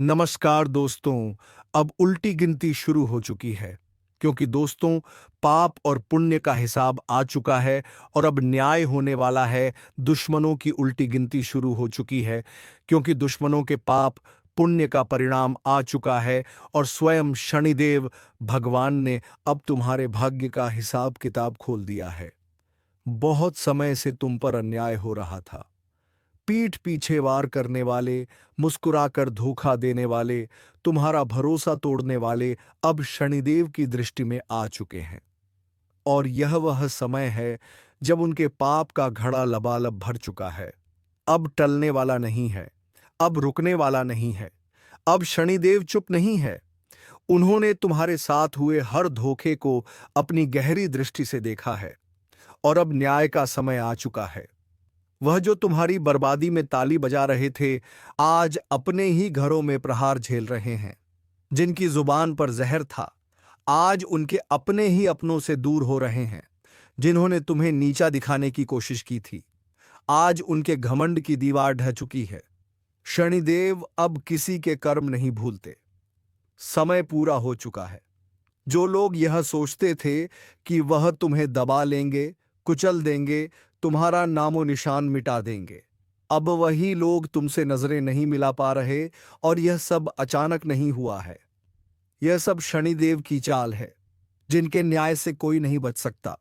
नमस्कार दोस्तों। अब उल्टी गिनती शुरू हो चुकी है, क्योंकि दोस्तों पाप और पुण्य का हिसाब आ चुका है और अब न्याय होने वाला है। दुश्मनों की उल्टी गिनती शुरू हो चुकी है, क्योंकि दुश्मनों के पाप पुण्य का परिणाम आ चुका है और स्वयं शनिदेव भगवान ने अब तुम्हारे भाग्य का हिसाब किताब खोल दिया है। बहुत समय से तुम पर अन्याय हो रहा था। पीठ पीछे वार करने वाले, मुस्कुराकर धोखा देने वाले, तुम्हारा भरोसा तोड़ने वाले अब शनिदेव की दृष्टि में आ चुके हैं। और यह वह समय है जब उनके पाप का घड़ा लबालब भर चुका है। अब टलने वाला नहीं है, अब रुकने वाला नहीं है। अब शनिदेव चुप नहीं है। उन्होंने तुम्हारे साथ हुए हर धोखे को अपनी गहरी दृष्टि से देखा है और अब न्याय का समय आ चुका है। वह जो तुम्हारी बर्बादी में ताली बजा रहे थे, आज अपने ही घरों में प्रहार झेल रहे हैं। जिनकी जुबान पर जहर था, आज उनके अपने ही अपनों से दूर हो रहे हैं। जिन्होंने तुम्हें नीचा दिखाने की कोशिश की थी, आज उनके घमंड की दीवार ढह चुकी है। शनिदेव अब किसी के कर्म नहीं भूलते। समय पूरा हो चुका है। जो लोग यह सोचते थे कि वह तुम्हें दबा लेंगे, कुचल देंगे, तुम्हारा नामो निशान मिटा देंगे, अब वही लोग तुमसे नजरें नहीं मिला पा रहे। और यह सब अचानक नहीं हुआ है। यह सब शनिदेव की चाल है, जिनके न्याय से कोई नहीं बच सकता।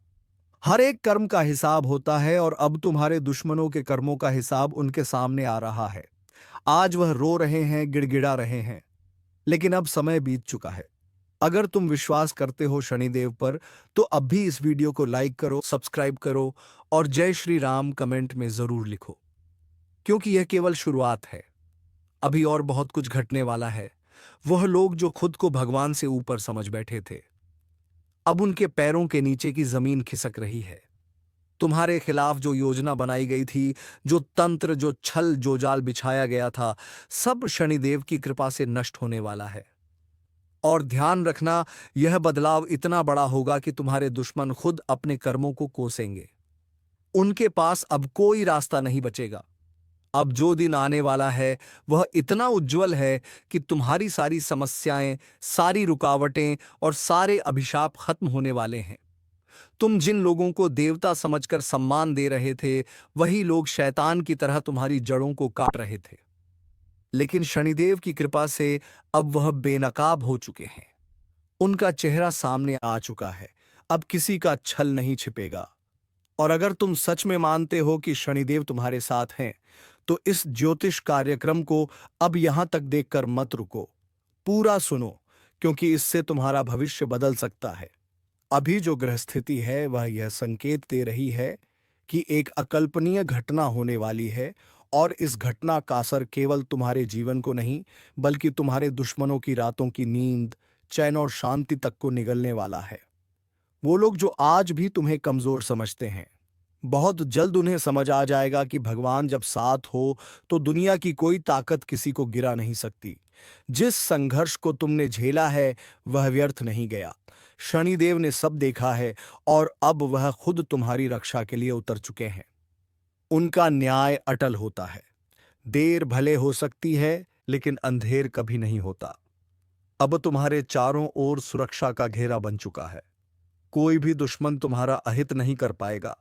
हर एक कर्म का हिसाब होता है और अब तुम्हारे दुश्मनों के कर्मों का हिसाब उनके सामने आ रहा है। आज वह रो रहे हैं, गिड़गिड़ा रहे हैं, लेकिन अब समय बीत चुका है। अगर तुम विश्वास करते हो शनिदेव पर, तो अब भी इस वीडियो को लाइक करो, सब्सक्राइब करो और जय श्री राम कमेंट में जरूर लिखो, क्योंकि यह केवल शुरुआत है। अभी और बहुत कुछ घटने वाला है। वह लोग जो खुद को भगवान से ऊपर समझ बैठे थे, अब उनके पैरों के नीचे की जमीन खिसक रही है। तुम्हारे खिलाफ जो योजना बनाई गई थी, जो तंत्र, जो छल, जो जाल बिछाया गया था, सब शनिदेव की कृपा से नष्ट होने वाला है। और ध्यान रखना, यह बदलाव इतना बड़ा होगा कि तुम्हारे दुश्मन खुद अपने कर्मों को कोसेंगे। उनके पास अब कोई रास्ता नहीं बचेगा। अब जो दिन आने वाला है वह इतना उज्जवल है कि तुम्हारी सारी समस्याएं, सारी रुकावटें और सारे अभिशाप खत्म होने वाले हैं। तुम जिन लोगों को देवता समझकर सम्मान दे रहे थे, वही लोग शैतान की तरह तुम्हारी जड़ों को काट रहे थे। लेकिन शनिदेव की कृपा से अब वह बेनकाब हो चुके हैं। उनका चेहरा सामने आ चुका है। अब किसी का छल नहीं छिपेगा। और अगर तुम सच में मानते हो कि शनिदेव तुम्हारे साथ हैं, तो इस ज्योतिष कार्यक्रम को अब यहां तक देखकर मत रुको। पूरा सुनो, क्योंकि इससे तुम्हारा भविष्य बदल सकता है। अभी जो ग्रह स्थिति है वह यह संकेत दे रही है कि एक अकल्पनीय घटना होने वाली है। और इस घटना का असर केवल तुम्हारे जीवन को नहीं, बल्कि तुम्हारे दुश्मनों की रातों की नींद, चैन और शांति तक को निगलने वाला है। वो लोग जो आज भी तुम्हें कमजोर समझते हैं, बहुत जल्द उन्हें समझ आ जाएगा कि भगवान जब साथ हो तो दुनिया की कोई ताकत किसी को गिरा नहीं सकती। जिस संघर्ष को तुमने झेला है वह व्यर्थ नहीं गया। शनिदेव ने सब देखा है और अब वह खुद तुम्हारी रक्षा के लिए उतर चुके हैं। उनका न्याय अटल होता है। देर भले हो सकती है, लेकिन अंधेर कभी नहीं होता। अब तुम्हारे चारों ओर सुरक्षा का घेरा बन चुका है। कोई भी दुश्मन तुम्हारा अहित नहीं कर पाएगा।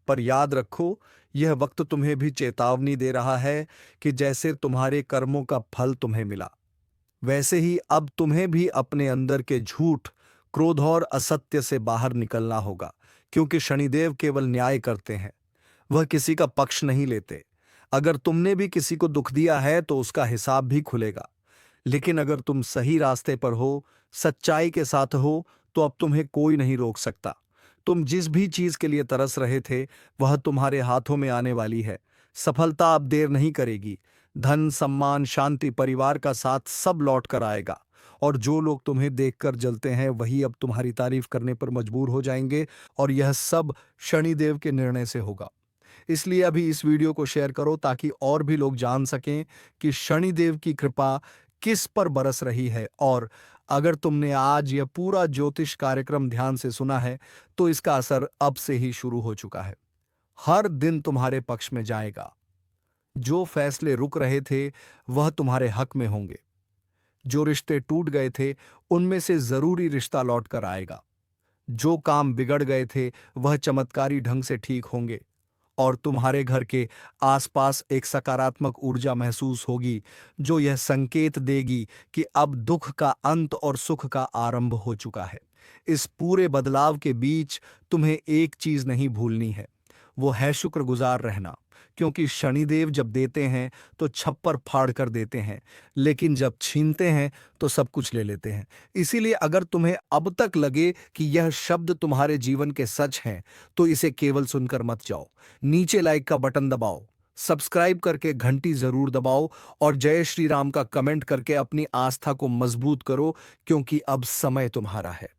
पर याद रखो, यह वक्त तुम्हें भी चेतावनी दे रहा है कि जैसे तुम्हारे कर्मों का फल तुम्हें मिला, वैसे ही अब तुम्हें भी अपने अंदर के झूठ, क्रोध और असत्य से बाहर निकलना होगा। क्योंकि शनिदेव केवल न्याय करते हैं, वह किसी का पक्ष नहीं लेते। अगर तुमने भी किसी को दुख दिया है तो उसका हिसाब भी खुलेगा। लेकिन अगर तुम सही रास्ते पर हो, सच्चाई के साथ हो, तो अब तुम्हें कोई नहीं रोक सकता। तुम जिस भी चीज के लिए तरस रहे थे, वह तुम्हारे हाथों में आने वाली है। सफलता अब देर नहीं करेगी। धन, सम्मान, शांति, परिवार का साथ सब लौट कर आएगा। और जो लोग तुम्हें देखकर जलते हैं, वही अब तुम्हारी तारीफ करने पर मजबूर हो जाएंगे। और यह सब शनिदेव के निर्णय से होगा। इसलिए अभी इस वीडियो को शेयर करो, ताकि और भी लोग जान सकें कि शनिदेव की कृपा किस पर बरस रही है। और अगर तुमने आज यह पूरा ज्योतिष कार्यक्रम ध्यान से सुना है, तो इसका असर अब से ही शुरू हो चुका है। हर दिन तुम्हारे पक्ष में जाएगा। जो फैसले रुक रहे थे, वह तुम्हारे हक में होंगे। जो रिश्ते टूट गए थे उनमें से जरूरी रिश्ता लौट कर आएगा। जो काम बिगड़ गए थे वह चमत्कारी ढंग से ठीक होंगे और तुम्हारे घर के आसपास एक सकारात्मक ऊर्जा महसूस होगी जो यह संकेत देगी कि अब दुख का अंत और सुख का आरंभ हो चुका है। इस पूरे बदलाव के बीच तुम्हें एक चीज नहीं भूलनी है, वो है शुक्रगुजार रहना। क्योंकि शनिदेव जब देते हैं तो छप्पर फाड़ कर देते हैं, लेकिन जब छीनते हैं तो सब कुछ ले लेते हैं। इसीलिए अगर तुम्हें अब तक लगे कि यह शब्द तुम्हारे जीवन के सच हैं, तो इसे केवल सुनकर मत जाओ। नीचे लाइक का बटन दबाओ, सब्सक्राइब करके घंटी जरूर दबाओ और जय श्री राम का कमेंट करके अपनी आस्था को मजबूत करो, क्योंकि अब समय तुम्हारा है।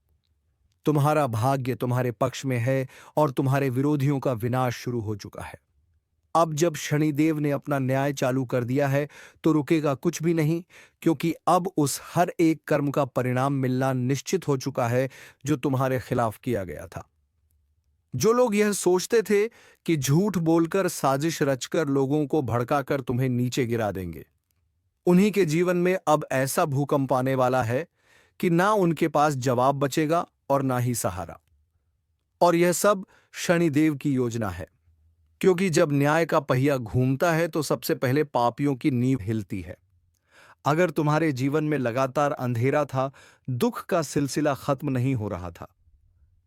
तुम्हारा भाग्य तुम्हारे पक्ष में है और तुम्हारे विरोधियों का विनाश शुरू हो चुका है। अब जब शनिदेव ने अपना न्याय चालू कर दिया है तो रुकेगा कुछ भी नहीं, क्योंकि अब उस हर एक कर्म का परिणाम मिलना निश्चित हो चुका है जो तुम्हारे खिलाफ किया गया था। जो लोग यह सोचते थे कि झूठ बोलकर साजिश रचकर लोगों को भड़काकर तुम्हें नीचे गिरा देंगे, उन्हीं के जीवन में अब ऐसा भूकंप आने वाला है कि ना उनके पास जवाब बचेगा और ना ही सहारा। और यह सब शनिदेव की योजना है, क्योंकि जब न्याय का पहिया घूमता है तो सबसे पहले पापियों की नींव हिलती है। अगर तुम्हारे जीवन में लगातार अंधेरा था, दुख का सिलसिला खत्म नहीं हो रहा था,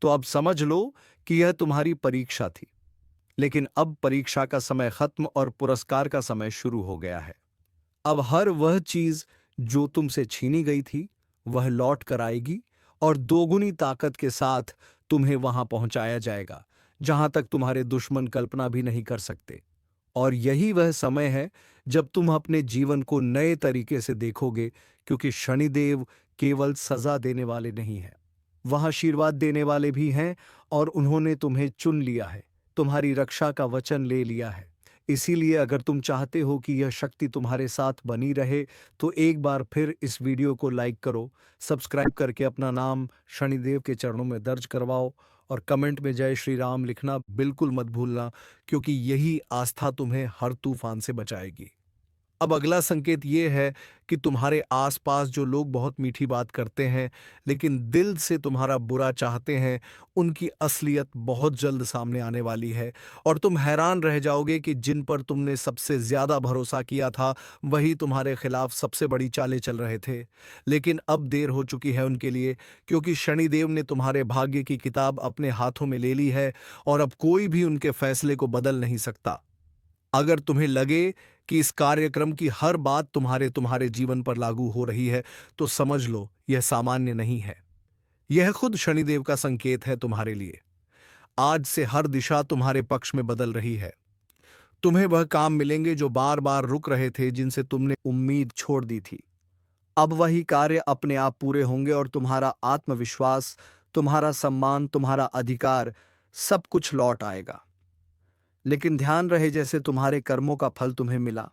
तो अब समझ लो कि यह तुम्हारी परीक्षा थी। लेकिन अब परीक्षा का समय खत्म और पुरस्कार का समय शुरू हो गया है। अब हर वह चीज जो तुमसे छीनी गई थी वह लौट कर आएगी और दोगुनी ताकत के साथ तुम्हें वहां पहुंचाया जाएगा जहां तक तुम्हारे दुश्मन कल्पना भी नहीं कर सकते। और यही वह समय है जब तुम अपने जीवन को नए तरीके से देखोगे, क्योंकि शनिदेव केवल सजा देने वाले नहीं हैं, वह आशीर्वाद देने वाले भी हैं। और उन्होंने तुम्हें चुन लिया है, तुम्हारी रक्षा का वचन ले लिया है। इसीलिए अगर तुम चाहते हो कि यह शक्ति तुम्हारे साथ बनी रहे तो एक बार फिर इस वीडियो को लाइक करो, सब्सक्राइब करके अपना नाम शनिदेव के चरणों में दर्ज करवाओ और कमेंट में जय श्री राम लिखना बिल्कुल मत भूलना, क्योंकि यही आस्था तुम्हें हर तूफान से बचाएगी। अब अगला संकेत ये है कि तुम्हारे आसपास जो लोग बहुत मीठी बात करते हैं लेकिन दिल से तुम्हारा बुरा चाहते हैं, उनकी असलियत बहुत जल्द सामने आने वाली है और तुम हैरान रह जाओगे कि जिन पर तुमने सबसे ज्यादा भरोसा किया था वही तुम्हारे खिलाफ सबसे बड़ी चालें चल रहे थे। लेकिन अब देर हो चुकी है उनके लिए, क्योंकि शनिदेव ने तुम्हारे भाग्य की किताब अपने हाथों में ले ली है और अब कोई भी उनके फैसले को बदल नहीं सकता। अगर तुम्हें लगे कि इस कार्यक्रम की हर बात तुम्हारे जीवन पर लागू हो रही है, तो समझ लो यह सामान्य नहीं है। यह खुद शनिदेव का संकेत है तुम्हारे लिए। आज से हर दिशा तुम्हारे पक्ष में बदल रही है। तुम्हें वह काम मिलेंगे जो बार बार रुक रहे थे, जिनसे तुमने उम्मीद छोड़ दी थी। अब वही कार्य अपने आप पूरे होंगे और तुम्हारा आत्मविश्वास, तुम्हारा सम्मान, तुम्हारा अधिकार, सब कुछ लौट आएगा। लेकिन ध्यान रहे, जैसे तुम्हारे कर्मों का फल तुम्हें मिला,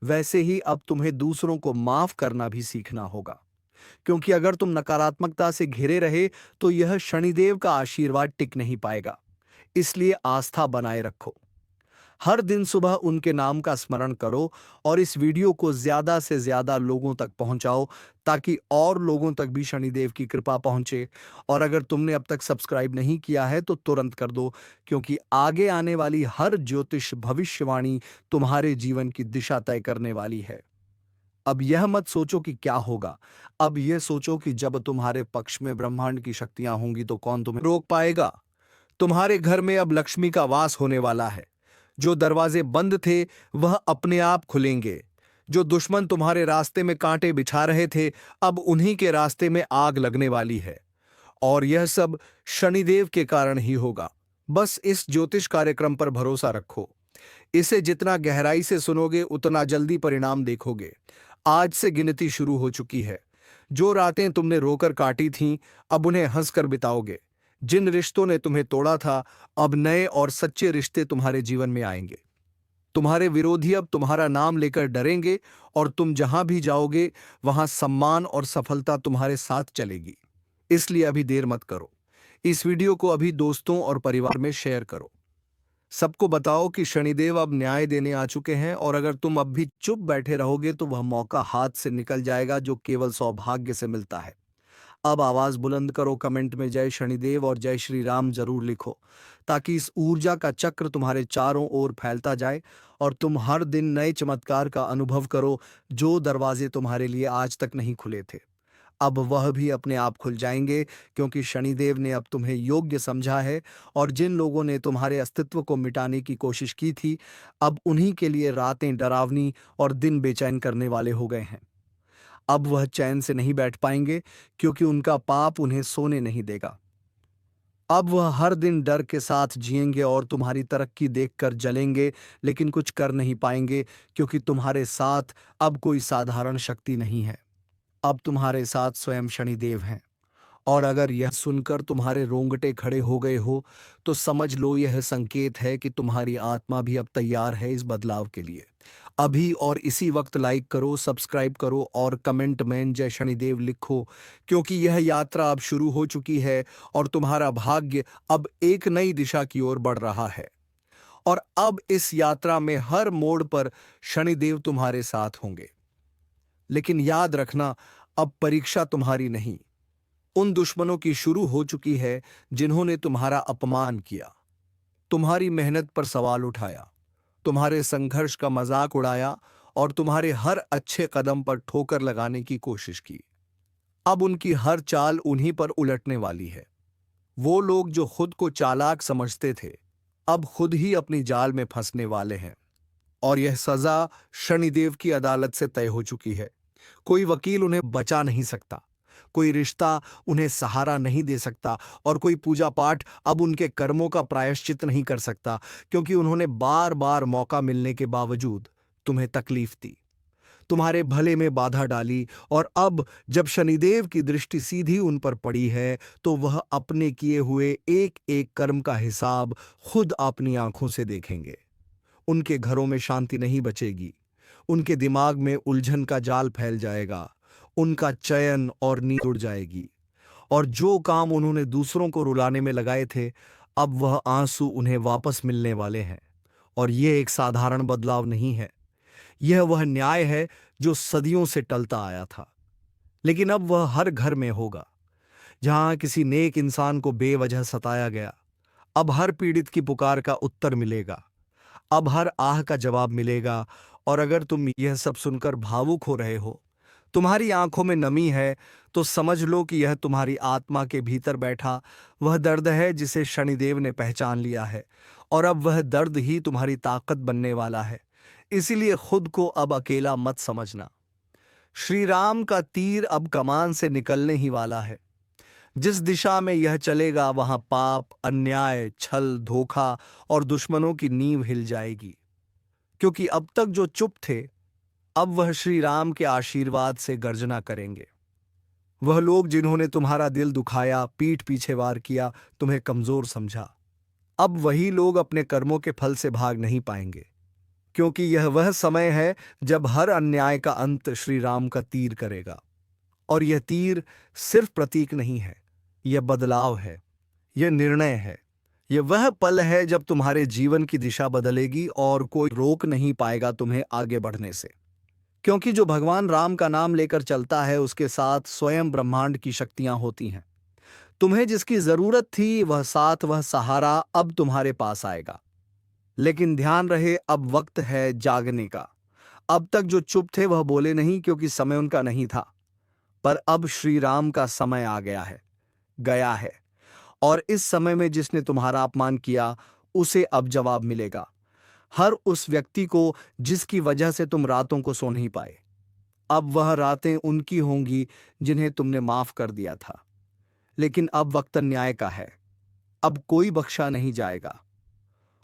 वैसे ही अब तुम्हें दूसरों को माफ करना भी सीखना होगा। क्योंकि अगर तुम नकारात्मकता से घिरे रहे तो यह शनिदेव का आशीर्वाद टिक नहीं पाएगा। इसलिए आस्था बनाए रखो, हर दिन सुबह उनके नाम का स्मरण करो और इस वीडियो को ज्यादा से ज्यादा लोगों तक पहुंचाओ, ताकि और लोगों तक भी शनिदेव की कृपा पहुंचे। और अगर तुमने अब तक सब्सक्राइब नहीं किया है तो तुरंत कर दो, क्योंकि आगे आने वाली हर ज्योतिष भविष्यवाणी तुम्हारे जीवन की दिशा तय करने वाली है। अब यह मत सोचो कि क्या होगा, अब यह सोचो कि जब तुम्हारे पक्ष में ब्रह्मांड की शक्तियां होंगी तो कौन तुम्हें रोक पाएगा। तुम्हारे घर में अब लक्ष्मी का वास होने वाला है। जो दरवाजे बंद थे वह अपने आप खुलेंगे। जो दुश्मन तुम्हारे रास्ते में कांटे बिछा रहे थे, अब उन्हीं के रास्ते में आग लगने वाली है। और यह सब शनिदेव के कारण ही होगा। बस इस ज्योतिष कार्यक्रम पर भरोसा रखो। इसे जितना गहराई से सुनोगे उतना जल्दी परिणाम देखोगे। आज से गिनती शुरू हो चुकी है। जो रातें तुमने रोकर काटी थीं, अब उन्हें हंसकर बिताओगे। जिन रिश्तों ने तुम्हें तोड़ा था, अब नए और सच्चे रिश्ते तुम्हारे जीवन में आएंगे। तुम्हारे विरोधी अब तुम्हारा नाम लेकर डरेंगे और तुम जहां भी जाओगे वहां सम्मान और सफलता तुम्हारे साथ चलेगी। इसलिए अभी देर मत करो। इस वीडियो को अभी दोस्तों और परिवार में शेयर करो। सबको बताओ कि शनिदेव अब न्याय देने आ चुके हैं, और अगर तुम अब भी चुप बैठे रहोगे तो वह मौका हाथ से निकल जाएगा जो केवल सौभाग्य से मिलता है। अब आवाज बुलंद करो, कमेंट में जय शनिदेव और जय श्री राम जरूर लिखो, ताकि इस ऊर्जा का चक्र तुम्हारे चारों ओर फैलता जाए और तुम हर दिन नए चमत्कार का अनुभव करो। जो दरवाजे तुम्हारे लिए आज तक नहीं खुले थे, अब वह भी अपने आप खुल जाएंगे, क्योंकि शनिदेव ने अब तुम्हें योग्य समझा है। और जिन लोगों ने तुम्हारे अस्तित्व को मिटाने की कोशिश की थी, अब उन्हीं के लिए रातें डरावनी और दिन बेचैन करने वाले हो गए हैं। अब वह चैन से नहीं बैठ पाएंगे, क्योंकि उनका पाप उन्हें सोने नहीं देगा। अब वह हर दिन डर के साथ जिएंगे और तुम्हारी तरक्की देखकर जलेंगे, लेकिन कुछ कर नहीं पाएंगे, क्योंकि तुम्हारे साथ अब कोई साधारण शक्ति नहीं है। अब तुम्हारे साथ स्वयं शनिदेव हैं। और अगर यह सुनकर तुम्हारे रोंगटे खड़े हो गए हो, तो समझ लो यह संकेत है कि तुम्हारी आत्मा भी अब तैयार है इस बदलाव के लिए। अभी और इसी वक्त लाइक करो, सब्सक्राइब करो और कमेंट में जय शनिदेव लिखो, क्योंकि यह यात्रा अब शुरू हो चुकी है और तुम्हारा भाग्य अब एक नई दिशा की ओर बढ़ रहा है। और अब इस यात्रा में हर मोड़ पर शनिदेव तुम्हारे साथ होंगे। लेकिन याद रखना, अब परीक्षा तुम्हारी नहीं, उन दुश्मनों की शुरू हो चुकी है जिन्होंने तुम्हारा अपमान किया, तुम्हारी मेहनत पर सवाल उठाया, तुम्हारे संघर्ष का मजाक उड़ाया और तुम्हारे हर अच्छे कदम पर ठोकर लगाने की कोशिश की। अब उनकी हर चाल उन्हीं पर उलटने वाली है। वो लोग जो खुद को चालाक समझते थे, अब खुद ही अपनी जाल में फंसने वाले हैं। और यह सजा शनिदेव की अदालत से तय हो चुकी है। कोई वकील उन्हें बचा नहीं सकता, कोई रिश्ता उन्हें सहारा नहीं दे सकता, और कोई पूजा पाठ अब उनके कर्मों का प्रायश्चित नहीं कर सकता, क्योंकि उन्होंने बार बार मौका मिलने के बावजूद तुम्हें तकलीफ दी, तुम्हारे भले में बाधा डाली। और अब जब शनिदेव की दृष्टि सीधी उन पर पड़ी है, तो वह अपने किए हुए एक एक कर्म का हिसाब खुद अपनी आंखों से देखेंगे। उनके घरों में शांति नहीं बचेगी, उनके दिमाग में उलझन का जाल फैल जाएगा, उनका चयन और नींद उड़ जाएगी। और जो काम उन्होंने दूसरों को रुलाने में लगाए थे, अब वह आंसू उन्हें वापस मिलने वाले हैं। और यह एक साधारण बदलाव नहीं है, यह वह न्याय है जो सदियों से टलता आया था, लेकिन अब वह हर घर में होगा। जहां किसी नेक इंसान को बेवजह सताया गया, अब हर पीड़ित की पुकार का उत्तर मिलेगा, अब हर आह का जवाब मिलेगा। और अगर तुम यह सब सुनकर भावुक हो रहे हो, तुम्हारी आंखों में नमी है, तो समझ लो कि यह तुम्हारी आत्मा के भीतर बैठा वह दर्द है जिसे शनिदेव ने पहचान लिया है। और अब वह दर्द ही तुम्हारी ताकत बनने वाला है। इसीलिए खुद को अब अकेला मत समझना। श्री राम का तीर अब कमान से निकलने ही वाला है। जिस दिशा में यह चलेगा, वहां पाप, अन्याय, छल, धोखा और दुश्मनों की नींव हिल जाएगी। क्योंकि अब तक जो चुप थे, अब वह श्री राम के आशीर्वाद से गर्जना करेंगे। वह लोग जिन्होंने तुम्हारा दिल दुखाया, पीठ पीछे वार किया, तुम्हें कमजोर समझा, अब वही लोग अपने कर्मों के फल से भाग नहीं पाएंगे। क्योंकि यह वह समय है जब हर अन्याय का अंत श्री राम का तीर करेगा। और यह तीर सिर्फ प्रतीक नहीं है, यह बदलाव है, यह निर्णय है। यह वह पल है जब तुम्हारे जीवन की दिशा बदलेगी और कोई रोक नहीं पाएगा तुम्हें आगे बढ़ने से। क्योंकि जो भगवान राम का नाम लेकर चलता है, उसके साथ स्वयं ब्रह्मांड की शक्तियां होती हैं। तुम्हें जिसकी जरूरत थी वह साथ, वह सहारा अब तुम्हारे पास आएगा। लेकिन ध्यान रहे, अब वक्त है जागने का। अब तक जो चुप थे वह बोले नहीं, क्योंकि समय उनका नहीं था। पर अब श्री राम का समय आ गया है। और इस समय में जिसने तुम्हारा अपमान किया, उसे अब जवाब मिलेगा। हर उस व्यक्ति को जिसकी वजह से तुम रातों को सो नहीं पाए, अब वह रातें उनकी होंगी जिन्हें तुमने माफ कर दिया था। लेकिन अब वक्त न्याय का है, अब कोई बख्शा नहीं जाएगा।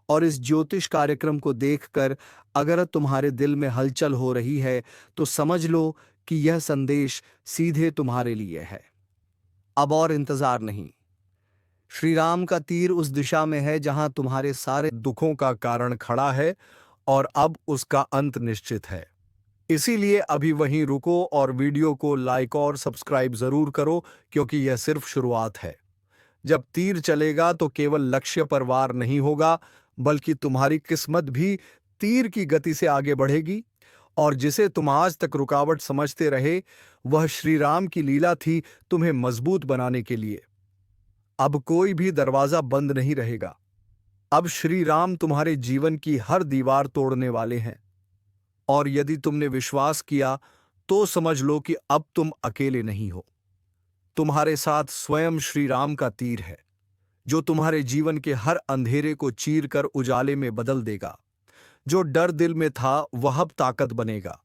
और इस ज्योतिष कार्यक्रम को देखकर अगर तुम्हारे दिल में हलचल हो रही है, तो समझ लो कि यह संदेश सीधे तुम्हारे लिए है। अब और इंतजार नहीं। श्री राम का तीर उस दिशा में है जहां तुम्हारे सारे दुखों का कारण खड़ा है, और अब उसका अंत निश्चित है। इसीलिए अभी वहीं रुको और वीडियो को लाइक और सब्सक्राइब जरूर करो, क्योंकि यह सिर्फ शुरुआत है। जब तीर चलेगा तो केवल लक्ष्य पर वार नहीं होगा, बल्कि तुम्हारी किस्मत भी तीर की गति से आगे बढ़ेगी। और जिसे तुम आज तक रुकावट समझते रहे, वह श्री राम की लीला थी तुम्हें मजबूत बनाने के लिए। अब कोई भी दरवाजा बंद नहीं रहेगा। अब श्री राम तुम्हारे जीवन की हर दीवार तोड़ने वाले हैं। और यदि तुमने विश्वास किया तो समझ लो कि अब तुम अकेले नहीं हो। तुम्हारे साथ स्वयं श्री राम का तीर है, जो तुम्हारे जीवन के हर अंधेरे को चीर कर उजाले में बदल देगा। जो डर दिल में था वह अब ताकत बनेगा।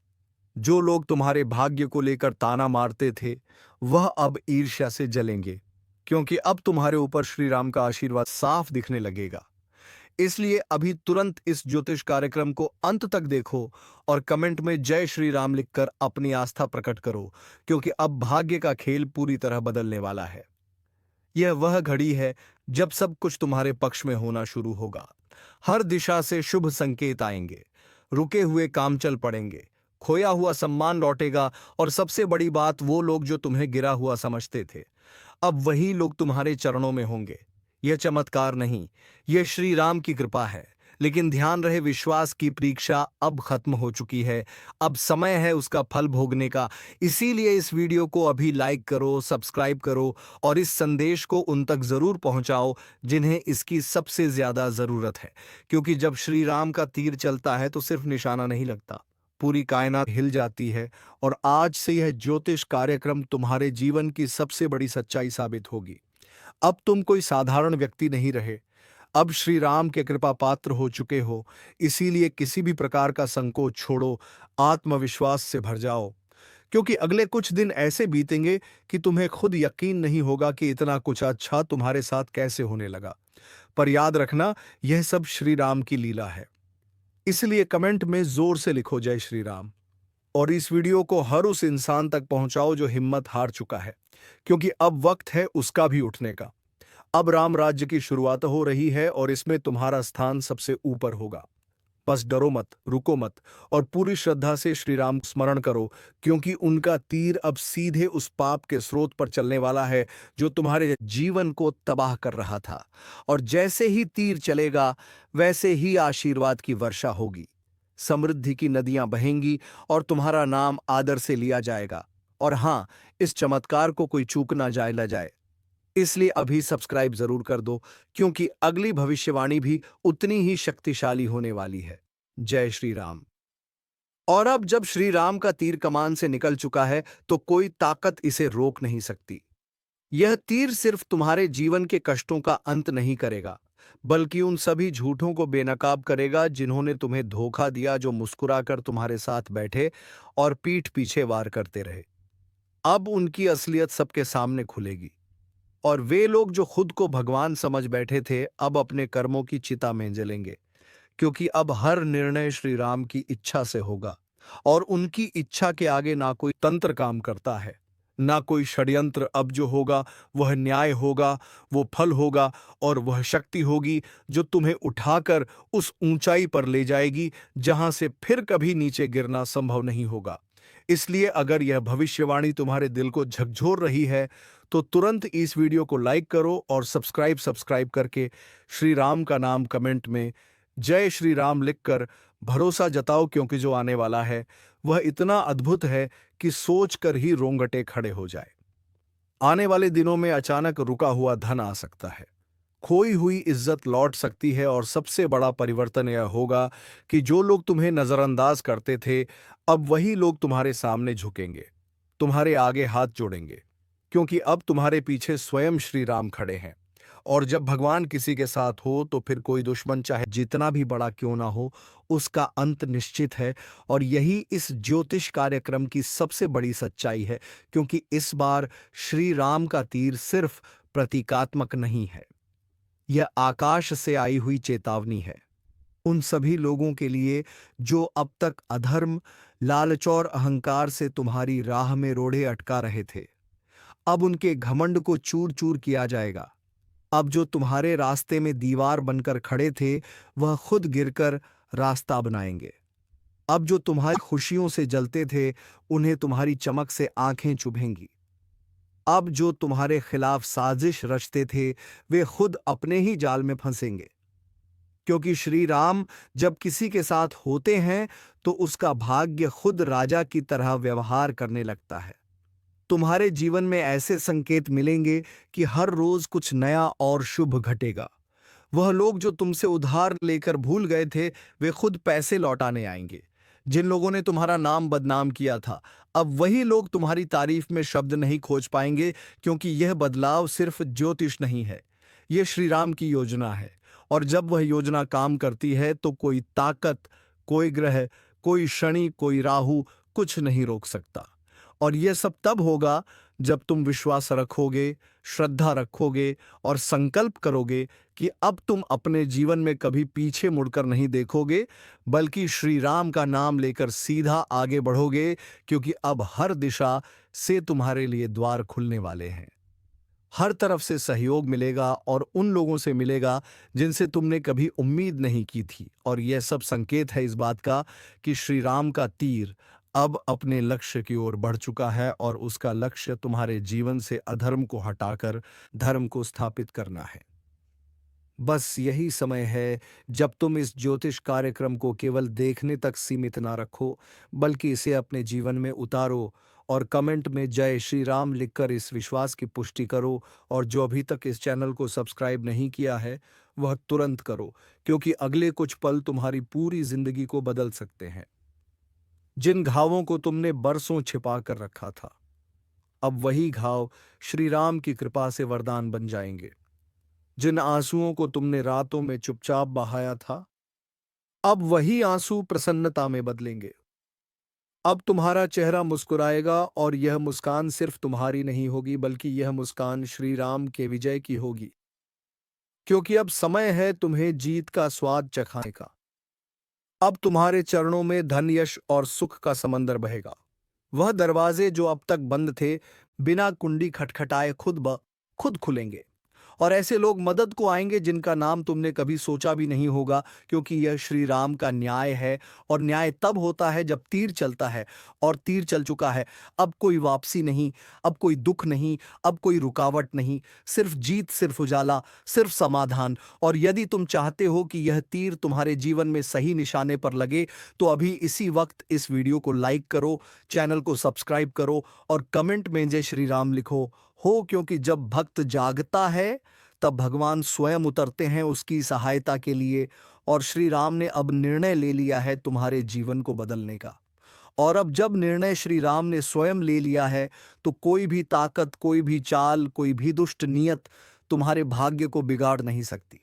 जो लोग तुम्हारे भाग्य को लेकर ताना मारते थे, वह अब ईर्ष्या से जलेंगे, क्योंकि अब तुम्हारे ऊपर श्री राम का आशीर्वाद साफ दिखने लगेगा। इसलिए अभी तुरंत इस ज्योतिष कार्यक्रम को अंत तक देखो और कमेंट में जय श्री राम लिखकर अपनी आस्था प्रकट करो, क्योंकि अब भाग्य का खेल पूरी तरह बदलने वाला है। यह वह घड़ी है जब सब कुछ तुम्हारे पक्ष में होना शुरू होगा। हर दिशा से शुभ संकेत आएंगे, रुके हुए काम चल पड़ेंगे, खोया हुआ सम्मान लौटेगा, और सबसे बड़ी बात, वो लोग जो तुम्हें गिरा हुआ समझते थे, अब वही लोग तुम्हारे चरणों में होंगे। यह चमत्कार नहीं, यह श्री राम की कृपा है। लेकिन ध्यान रहे, विश्वास की परीक्षा अब खत्म हो चुकी है। अब समय है उसका फल भोगने का। इसीलिए इस वीडियो को अभी लाइक करो, सब्सक्राइब करो और इस संदेश को उन तक जरूर पहुंचाओ जिन्हें इसकी सबसे ज्यादा जरूरत है। क्योंकि जब श्री राम का तीर चलता है तो सिर्फ निशाना नहीं लगता, पूरी कायनात हिल जाती है। और आज से यह ज्योतिष कार्यक्रम तुम्हारे जीवन की सबसे बड़ी सच्चाई साबित होगी। अब तुम कोई साधारण व्यक्ति नहीं रहे, अब श्री राम के कृपा पात्र हो चुके हो। इसीलिए किसी भी प्रकार का संकोच छोड़ो, आत्मविश्वास से भर जाओ, क्योंकि अगले कुछ दिन ऐसे बीतेंगे कि तुम्हें खुद यकीन नहीं होगा कि इतना कुछ अच्छा तुम्हारे साथ कैसे होने लगा। पर याद रखना, यह सब श्री राम की लीला है। इसलिए कमेंट में जोर से लिखो जय श्री राम, और इस वीडियो को हर उस इंसान तक पहुंचाओ जो हिम्मत हार चुका है, क्योंकि अब वक्त है उसका भी उठने का। अब राम राज्य की शुरुआत हो रही है और इसमें तुम्हारा स्थान सबसे ऊपर होगा। बस डरो मत, रुको मत, और पूरी श्रद्धा से श्री राम स्मरण करो, क्योंकि उनका तीर अब सीधे उस पाप के स्रोत पर चलने वाला है जो तुम्हारे जीवन को तबाह कर रहा था। और जैसे ही तीर चलेगा, वैसे ही आशीर्वाद की वर्षा होगी, समृद्धि की नदियां बहेंगी और तुम्हारा नाम आदर से लिया जाएगा। और हां, इस चमत्कार को कोई चूक ना जाए। इसलिए अभी सब्सक्राइब जरूर कर दो, क्योंकि अगली भविष्यवाणी भी उतनी ही शक्तिशाली होने वाली है। जय श्री राम। और अब जब श्री राम का तीर कमान से निकल चुका है, तो कोई ताकत इसे रोक नहीं सकती। यह तीर सिर्फ तुम्हारे जीवन के कष्टों का अंत नहीं करेगा, बल्कि उन सभी झूठों को बेनकाब करेगा जिन्होंने तुम्हें धोखा दिया, जो मुस्कुराकर तुम्हारे साथ बैठे और पीठ पीछे वार करते रहे। अब उनकी असलियत सबके सामने खुलेगी, और वे लोग जो खुद को भगवान समझ बैठे थे, अब अपने कर्मों की चिता में जलेंगे, क्योंकि अब हर निर्णय श्री राम की इच्छा से होगा। और उनकी इच्छा के आगे ना कोई तंत्र काम करता है, ना कोई षड्यंत्र। अब जो होगा वह न्याय होगा, वो फल होगा, और वह शक्ति होगी जो तुम्हें उठाकर उस ऊंचाई पर ले जाएगी जहां से फिर कभी नीचे गिरना संभव नहीं होगा। इसलिए अगर यह भविष्यवाणी तुम्हारे दिल को झकझोर रही है, तो तुरंत इस वीडियो को लाइक करो और सब्सक्राइब करके श्री राम का नाम कमेंट में जय श्री राम लिखकर भरोसा जताओ, क्योंकि जो आने वाला है वह इतना अद्भुत है कि सोचकर ही रोंगटे खड़े हो जाए। आने वाले दिनों में अचानक रुका हुआ धन आ सकता है, खोई हुई इज्जत लौट सकती है, और सबसे बड़ा परिवर्तन यह होगा कि जो लोग तुम्हें नजरअंदाज करते थे, अब वही लोग तुम्हारे सामने झुकेंगे, तुम्हारे आगे हाथ जोड़ेंगे, क्योंकि अब तुम्हारे पीछे स्वयं श्री राम खड़े हैं। और जब भगवान किसी के साथ हो, तो फिर कोई दुश्मन चाहे जितना भी बड़ा क्यों ना हो, उसका अंत निश्चित है। और यही इस ज्योतिष कार्यक्रम की सबसे बड़ी सच्चाई है, क्योंकि इस बार श्री राम का तीर सिर्फ प्रतीकात्मक नहीं है, यह आकाश से आई हुई चेतावनी है उन सभी लोगों के लिए जो अब तक अधर्म, लालच और अहंकार से तुम्हारी राह में रोड़े अटका रहे थे। अब उनके घमंड को चूर चूर किया जाएगा। अब जो तुम्हारे रास्ते में दीवार बनकर खड़े थे, वह खुद गिरकर रास्ता बनाएंगे। अब जो तुम्हारी खुशियों से जलते थे, उन्हें तुम्हारी चमक से आंखें चुभेंगी। अब जो तुम्हारे खिलाफ साजिश रचते थे, वे खुद अपने ही जाल में फंसेंगे, क्योंकि श्री राम जब किसी के साथ होते हैं तो उसका भाग्य खुद राजा की तरह व्यवहार करने लगता है। तुम्हारे जीवन में ऐसे संकेत मिलेंगे कि हर रोज कुछ नया और शुभ घटेगा। वह लोग जो तुमसे उधार लेकर भूल गए थे, वे खुद पैसे लौटाने आएंगे। जिन लोगों ने तुम्हारा नाम बदनाम किया था, अब वही लोग तुम्हारी तारीफ में शब्द नहीं खोज पाएंगे, क्योंकि यह बदलाव सिर्फ ज्योतिष नहीं है, यह श्री राम की योजना है। और जब वह योजना काम करती है तो कोई ताकत, कोई ग्रह, कोई शनि, कोई राहु कुछ नहीं रोक सकता। और यह सब तब होगा जब तुम विश्वास रखोगे, श्रद्धा रखोगे और संकल्प करोगे कि अब तुम अपने जीवन में कभी पीछे मुड़कर नहीं देखोगे, बल्कि श्री राम का नाम लेकर सीधा आगे बढ़ोगे, क्योंकि अब हर दिशा से तुम्हारे लिए द्वार खुलने वाले हैं। हर तरफ से सहयोग मिलेगा और उन लोगों से मिलेगा जिनसे तुमने कभी उम्मीद नहीं की थी। और यह सब संकेत है इस बात का कि श्री राम का तीर अब अपने लक्ष्य की ओर बढ़ चुका है, और उसका लक्ष्य तुम्हारे जीवन से अधर्म को हटाकर धर्म को स्थापित करना है। बस यही समय है जब तुम इस ज्योतिष कार्यक्रम को केवल देखने तक सीमित ना रखो, बल्कि इसे अपने जीवन में उतारो और कमेंट में जय श्री राम लिखकर इस विश्वास की पुष्टि करो। और जो अभी तक इस चैनल को सब्सक्राइब नहीं किया है, वह तुरंत करो, क्योंकि अगले कुछ पल तुम्हारी पूरी जिंदगी को बदल सकते हैं। जिन घावों को तुमने बरसों छिपा कर रखा था, अब वही घाव श्री राम की कृपा से वरदान बन जाएंगे। जिन आंसुओं को तुमने रातों में चुपचाप बहाया था, अब वही आंसू प्रसन्नता में बदलेंगे। अब तुम्हारा चेहरा मुस्कुराएगा, और यह मुस्कान सिर्फ तुम्हारी नहीं होगी, बल्कि यह मुस्कान श्री राम के विजय की होगी। क्योंकि अब समय है तुम्हें जीत का स्वाद चखाने का। अब तुम्हारे चरणों में धन, यश और सुख का समंदर बहेगा। वह दरवाजे जो अब तक बंद थे, बिना कुंडी खटखटाए खुद ब खुद खुलेंगे। और ऐसे लोग मदद को आएंगे जिनका नाम तुमने कभी सोचा भी नहीं होगा, क्योंकि यह श्री राम का न्याय है। और न्याय तब होता है जब तीर चलता है, और तीर चल चुका है। अब कोई वापसी नहीं, अब कोई दुख नहीं, अब कोई रुकावट नहीं, सिर्फ जीत, सिर्फ उजाला, सिर्फ समाधान। और यदि तुम चाहते हो कि यह तीर तुम्हारे जीवन में सही निशाने पर लगे, तो अभी इसी वक्त इस वीडियो को लाइक करो, चैनल को सब्सक्राइब करो और कमेंट में जय श्री राम लिखो हो, क्योंकि जब भक्त जागता है तब भगवान स्वयं उतरते हैं उसकी सहायता के लिए। और श्री राम ने अब निर्णय ले लिया है तुम्हारे जीवन को बदलने का। और अब जब निर्णय श्री राम ने स्वयं ले लिया है, तो कोई भी ताकत, कोई भी चाल, कोई भी दुष्ट नियत तुम्हारे भाग्य को बिगाड़ नहीं सकती।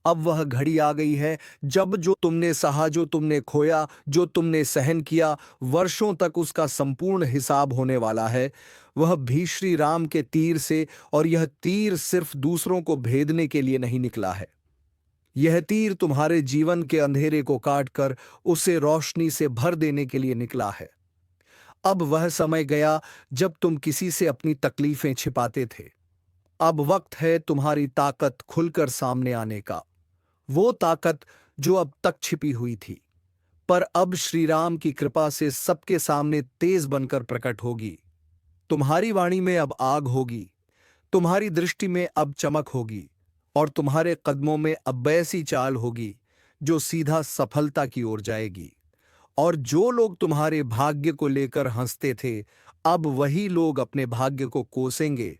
अब वह घड़ी आ गई है जब जो तुमने सहा, जो तुमने खोया, जो तुमने सहन किया, वर्षों तक उसका संपूर्ण हिसाब होने वाला है, वह भी श्री राम के तीर से। और यह तीर सिर्फ दूसरों को भेदने के लिए नहीं निकला है, यह तीर तुम्हारे जीवन के अंधेरे को काटकर उसे रोशनी से भर देने के लिए निकला है। अब वह समय गया जब तुम किसी से अपनी तकलीफें छिपाते थे। अब वक्त है तुम्हारी ताकत खुलकर सामने आने का। वो ताकत जो अब तक छिपी हुई थी, पर अब श्री राम की कृपा से सबके सामने तेज बनकर प्रकट होगी। तुम्हारी वाणी में अब आग होगी, तुम्हारी दृष्टि में अब चमक होगी, और तुम्हारे कदमों में अब ऐसी चाल होगी जो सीधा सफलता की ओर जाएगी। और जो लोग तुम्हारे भाग्य को लेकर हंसते थे, अब वही लोग अपने भाग्य को कोसेंगे,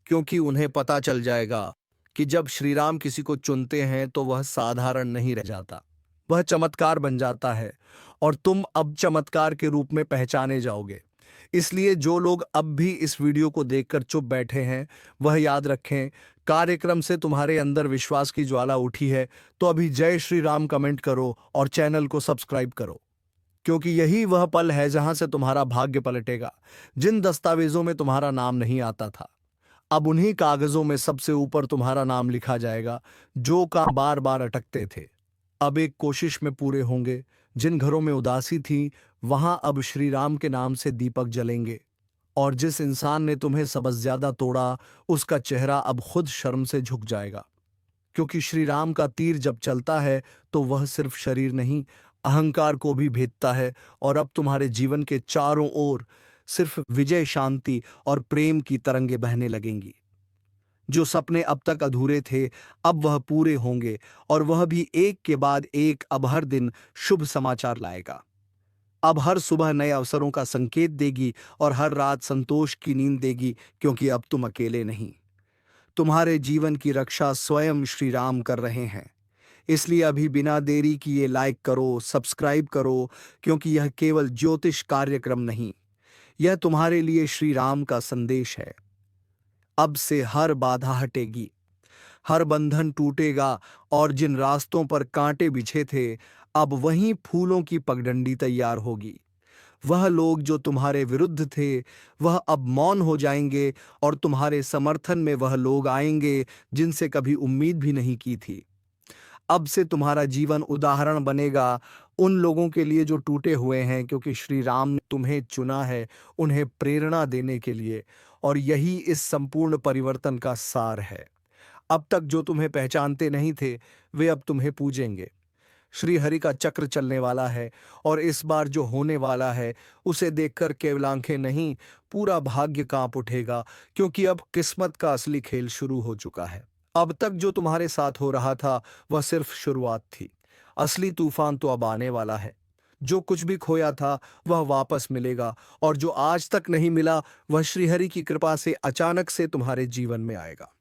क्योंकि उन्हें पता चल जाएगा कि जब श्री राम किसी को चुनते हैं तो वह साधारण नहीं रह जाता, वह चमत्कार बन जाता है। और तुम अब चमत्कार के रूप में पहचाने जाओगे। इसलिए जो लोग अब भी इस वीडियो को देखकर चुप बैठे हैं, वह याद रखें, कार्यक्रम से तुम्हारे अंदर विश्वास की ज्वाला उठी है, तो अभी जय श्री राम कमेंट करो और चैनल को सब्सक्राइब करो, क्योंकि यही वह पल है जहां से तुम्हारा भाग्य पलटेगा। जिन दस्तावेजों में तुम्हारा नाम नहीं आता था, अब उन्हीं कागजों में सबसे ऊपर तुम्हारा नाम लिखा जाएगा। जो काम बार बार अटकते थे, अब एक कोशिश में पूरे होंगे। जिन घरों में उदासी थी, वहां अब श्री राम के नाम से दीपक जलेंगे। और जिस इंसान ने तुम्हें सबसे ज्यादा तोड़ा, उसका चेहरा अब खुद शर्म से झुक जाएगा, क्योंकि श्री राम का तीर जब चलता है तो वह सिर्फ शरीर नहीं, अहंकार को भी भेदता है। और अब तुम्हारे जीवन के चारों ओर सिर्फ विजय, शांति और प्रेम की तरंगे बहने लगेंगी। जो सपने अब तक अधूरे थे, अब वह पूरे होंगे, और वह भी एक के बाद एक। अब हर दिन शुभ समाचार लाएगा। अब हर सुबह नए अवसरों का संकेत देगी, और हर रात संतोष की नींद देगी, क्योंकि अब तुम अकेले नहीं। तुम्हारे जीवन की रक्षा स्वयं श्री राम कर रहे हैं। इसलिए अभी बिना देरी किए लाइक करो, सब्सक्राइब करो, क्योंकि यह केवल ज्योतिष कार्यक्रम नहीं, यह तुम्हारे लिए श्री राम का संदेश है। अब से हर बाधा हटेगी, हर बंधन टूटेगा, और जिन रास्तों पर कांटे बिछे थे, अब वहीं फूलों की पगडंडी तैयार होगी। वह लोग जो तुम्हारे विरुद्ध थे, वह अब मौन हो जाएंगे, और तुम्हारे समर्थन में वह लोग आएंगे जिनसे कभी उम्मीद भी नहीं की थी। अब से तुम्हारा जीवन उदाहरण बनेगा उन लोगों के लिए जो टूटे हुए हैं, क्योंकि श्री राम ने तुम्हें चुना है उन्हें प्रेरणा देने के लिए, और यही इस संपूर्ण परिवर्तन का सार है। अब तक जो तुम्हें पहचानते नहीं थे, वे अब तुम्हें पूजेंगे। श्री हरि का चक्र चलने वाला है, और इस बार जो होने वाला है उसे देखकर केवल आंखें नहीं, पूरा भाग्य कांप उठेगा, क्योंकि अब किस्मत का असली खेल शुरू हो चुका है। अब तक जो तुम्हारे साथ हो रहा था वह सिर्फ शुरुआत थी। असली तूफान तो अब आने वाला है। जो कुछ भी खोया था वह वापस मिलेगा, और जो आज तक नहीं मिला वह श्रीहरि की कृपा से अचानक से तुम्हारे जीवन में आएगा।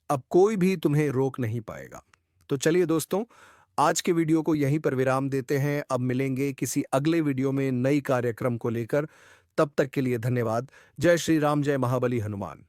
अब कोई भी तुम्हें रोक नहीं पाएगा। तो चलिए दोस्तों, आज के वीडियो को यहीं पर विराम देते हैं। अब मिलेंगे किसी अगले वीडियो में नई कार्यक्रम को लेकर। तब तक के लिए धन्यवाद। जय श्री राम, जय महाबली हनुमान।